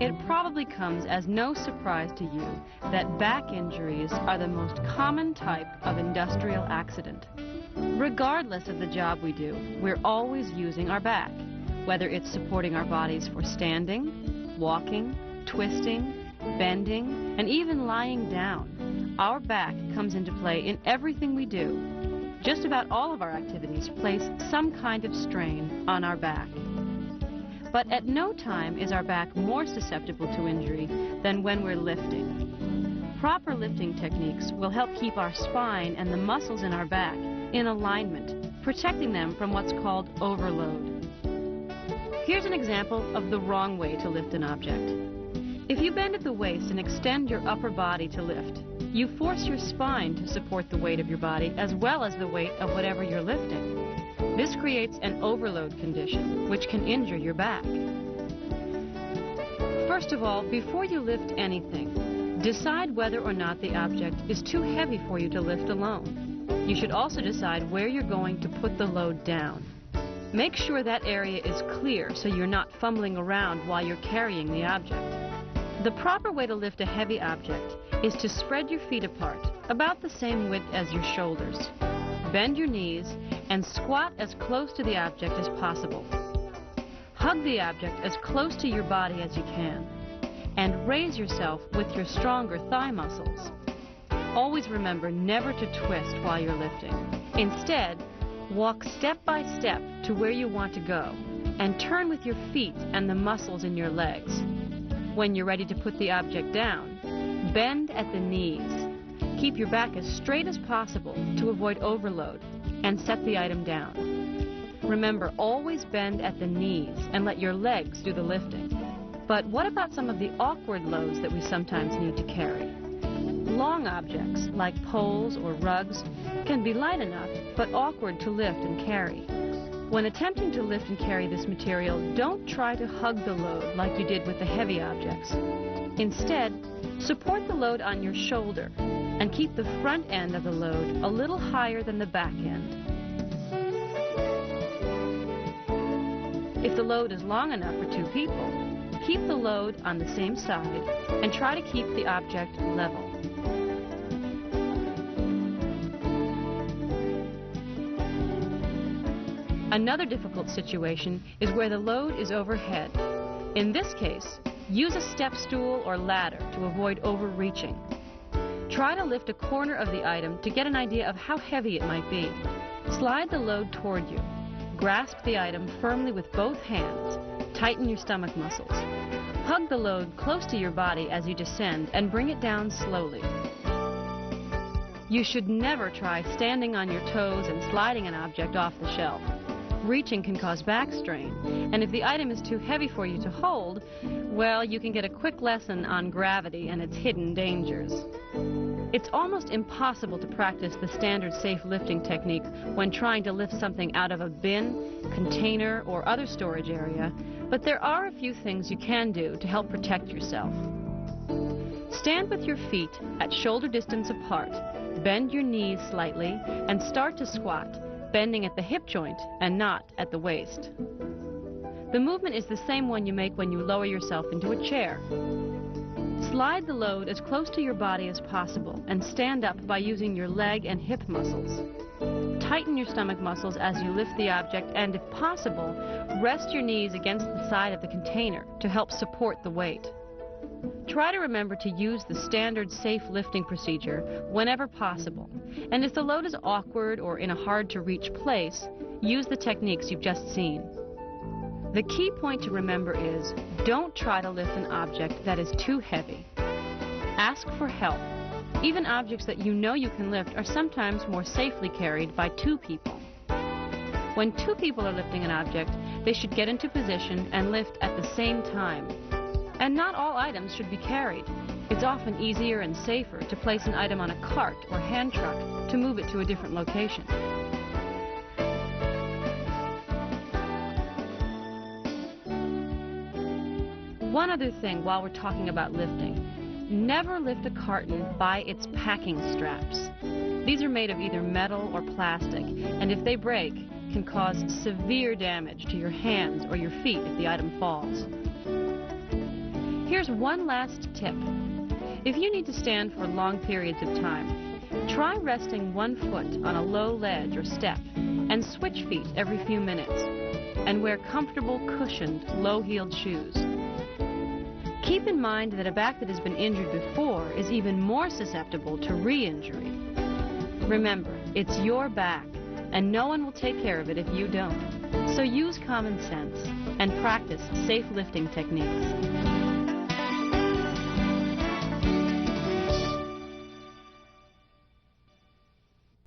It probably comes as no surprise to you that back injuries are the most common type of industrial accident. Regardless of the job we do, we're always using our back, whether it's supporting our bodies for standing, walking, twisting, bending, and even lying down. Our back comes into play in everything we do. Just about all of our activities place some kind of strain on our back. But at no time is our back more susceptible to injury than when we're lifting. Proper lifting techniques will help keep our spine and the muscles in our back in alignment, protecting them from what's called overload. Here's an example of the wrong way to lift an object. If you bend at the waist and extend your upper body to lift, you force your spine to support the weight of your body as well as the weight of whatever you're lifting. This creates an overload condition, which can injure your back. First of all, before you lift anything, decide whether or not the object is too heavy for you to lift alone. You should also decide where you're going to put the load down. Make sure that area is clear so you're not fumbling around while you're carrying the object. The proper way to lift a heavy object is to spread your feet apart, about the same width as your shoulders. Bend your knees and squat as close to the object as possible. Hug the object as close to your body as you can, and raise yourself with your stronger thigh muscles. Always remember never to twist while you're lifting. Instead, walk step by step to where you want to go, and turn with your feet and the muscles in your legs. When you're ready to put the object down, bend at the knees. Keep your back as straight as possible to avoid overload, and set the item down. Remember, always bend at the knees and let your legs do the lifting. But what about some of the awkward loads that we sometimes need to carry? Long objects, like poles or rugs, can be light enough but awkward to lift and carry. When attempting to lift and carry this material, don't try to hug the load like you did with the heavy objects. Instead, support the load on your shoulder and keep the front end of the load a little higher than the back end. If the load is long enough for two people, keep the load on the same side and try to keep the object level. Another difficult situation is where the load is overhead. In this case, use a step stool or ladder to avoid overreaching. Try to lift a corner of the item to get an idea of how heavy it might be. Slide the load toward you. Grasp the item firmly with both hands. Tighten your stomach muscles. Hug the load close to your body as you descend and bring it down slowly. You should never try standing on your toes and sliding an object off the shelf. Reaching can cause back strain, and if the item is too heavy for you to hold, well, you can get a quick lesson on gravity and its hidden dangers. It's almost impossible to practice the standard safe lifting technique when trying to lift something out of a bin, container, or other storage area, but there are a few things you can do to help protect yourself. Stand with your feet at shoulder distance apart, bend your knees slightly, and start to squat, bending at the hip joint and not at the waist. The movement is the same one you make when you lower yourself into a chair. Slide the load as close to your body as possible and stand up by using your leg and hip muscles. Tighten your stomach muscles as you lift the object and, if possible, rest your knees against the side of the container to help support the weight. Try to remember to use the standard safe lifting procedure whenever possible, and if the load is awkward or in a hard-to-reach place, use the techniques you've just seen. The key point to remember is, don't try to lift an object that is too heavy. Ask for help. Even objects that you know you can lift are sometimes more safely carried by two people. When two people are lifting an object, they should get into position and lift at the same time. And not all items should be carried. It's often easier and safer to place an item on a cart or hand truck to move it to a different location. One other thing while we're talking about lifting, never lift a carton by its packing straps. These are made of either metal or plastic, and if they break, can cause severe damage to your hands or your feet if the item falls. Here's one last tip. If you need to stand for long periods of time, try resting one foot on a low ledge or step and switch feet every few minutes, and wear comfortable, cushioned, low-heeled shoes. Keep in mind that a back that has been injured before is even more susceptible to re-injury. Remember, it's your back, and no one will take care of it if you don't. So use common sense and practice safe lifting techniques.